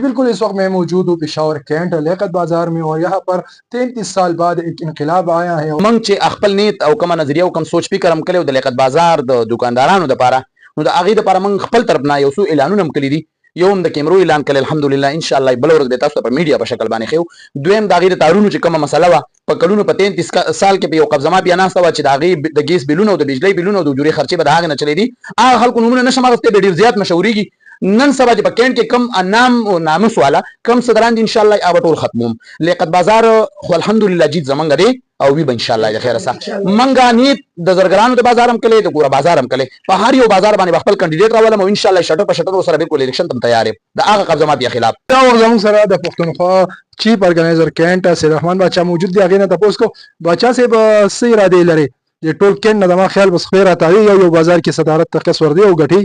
बिल्कुल इस वक्त मैं मौजूद हूँ पेशावर कैंट लियाकत बाजार में और यहाँ पर 33 साल बाद एक इनकलाब आया है। موږ چې خپل نیت او کومه نظریه او کوم سوچ فکر هم کړی د لیاقت بازار د دکاندارانو دپاره نو د هغې دپاره موږ خپل طرف نه یو څو اعلانونه هم کړي دي. یو هم د کیمرو اعلان کړی الحمدلله ان شاء الله بله ورځ به تاسو ته په میډیا په شکل باندې ښیو. دویم د هغې د تارونو چې کومه مسله وه په کلونو په 33 سال کې په یو قبضه مافیا ناسته وه چې د هغې د ګیس بیلونه او د بجلۍ بیلونه او د اجورې خرچې به د هغې نه چلی دي. هغه خلکو نومونه نشم اخیستی به ډېر زیات مشهورېږي. نن سبا چې په کینټ کې کم نام او ناموس والا کم صدران دي ان شاء الله هغه ټول ختموم. لیاقت بازار خو الحمدلله جیت زمونږ دی او وی به ان شاء الله د خیره سره منګه نیت د زرګرانو د بازار هم کلی د ګوره بازار هم کلی په هر یو بازار باندې خپل کاندیدټ راولم او ان شاء الله شټر په شټر سره بالکل الیکشن تم تیار یم د هغه قبضه مافیا خلاف. دا وخت زموږ سره د پښتونخوا چیف ارګنایزر کینټ سید رحمان باچا موجود دی. هغې نه تپوس کو باچا صاحب څه ارادې لري د ټول کینټ نه زما خیال بس خیر راته یو بازار کې صدارت ته قص وردی او ګټي.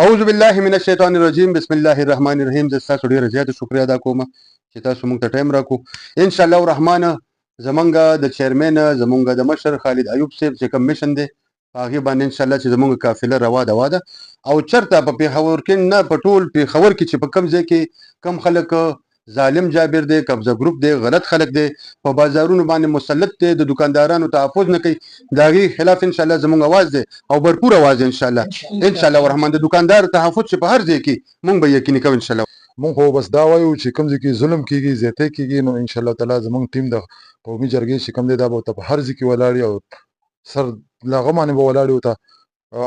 اعوذ بالله من الشیطان الرجیم بسم الله الرحمن الرحیم. زه ستاسو ډېره زیاته شکریه ادا کوم چې تاسو موږ ته ټایم راکړو. ان شاء الله الرحمن زمونږ د چیرمن زمونږ د مشر خالد ایوب صاحب چې کوم میشن دی هغې باندې ان شاء الله چې زمونږ قافله روا ده او چرته په پېښور کې نه په ټول پېښور کې چې په کوم ځای کې کم خلک ظالم جابر دی قبضه ګروپ دی غلط خلک دی په بازارونو باندې مسلط دی د دکاندارانو تحفظ نه کوي د هغې خلاف ان شاء الله زمونږ اواز دی او بھرپور اواز دی ان شاء الله الرحمن د دکاندار تحفظ چې په هر ځای کې مونږ به یقیني کوو ان شاء الله. مونږ خو بس دا وایو چې کوم ځای کې ظلم کېږي زیاتی کېږي نو ان شاء الله تعالی زمونږ ټیم د قومي جرګې چې کوم دی دا به ورته په هر ځای کې ولاړ او سر له هغه باندې به ولاړ ورته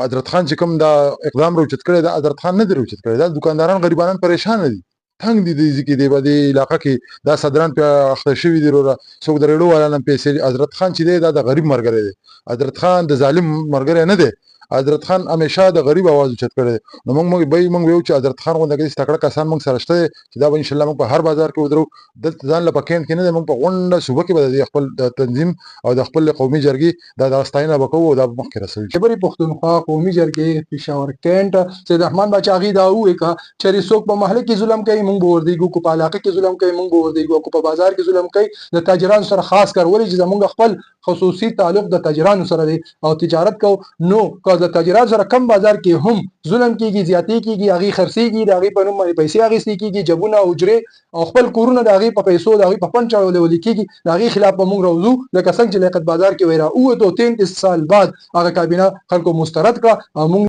حضرت خان چې کوم دا اقدام راوچت کړی دا حضرت خان نه دی راوچت کړی دا دکانداران غریبانان پریشانه دي تنګ دي دې ځکه دی په دې علاقه کې دا صدران په اخته شوي دي وروره څوک د ریډو والا نه پیسې حضرت خان چې دی دا د غریب ملګری دی حضرت خان د ظالم ملګری نه دی حضرت خان همیشه د غریب आवाज اوچت کړی نو موږ ویو چې حضرت خان غوندې تکړه کسان موږ سره شته چې دا به ان شاء الله موږ په هر بازار کې ودرو دلته ځان له پکېنټ کې نه موږ په غونډه صوبه کې به د خپل تنظیم او د خپل قومي جرګې دا ستاینه وکړو او دا مخکې رسوي. خبرې پښتونخوا قومي جرګې پېښور کینټ سید رحمان باچا هغې دا وویل چې څوک په محله کې ظلم کوي موږ به وردېږو کو په علاقه کې ظلم کوي موږ به وردېږو کو په بازار کې ظلم کوي د تاجرانو سره خاص کر ولې چې زموږ خپل خصوصي تعلق د تاجرانو سره دی او تجارت کو نو که د تاجرانو سره کم بازار کې هم ظلم کېږي زیاتې کېږي هغې خرڅېږي د هغې په نوم باندې پیسې اخیستې کېږي جبونه حجرې او خپل کورونه د هغې په پیسو د هغې په فنډ چړولې کېږي د هغې خلاف به موږ راوځو لکه څنګه چې لیاقت بازار کې وایي راووتو 33 سال بعد هغه کابینه خلکو مسترد کړه او موږ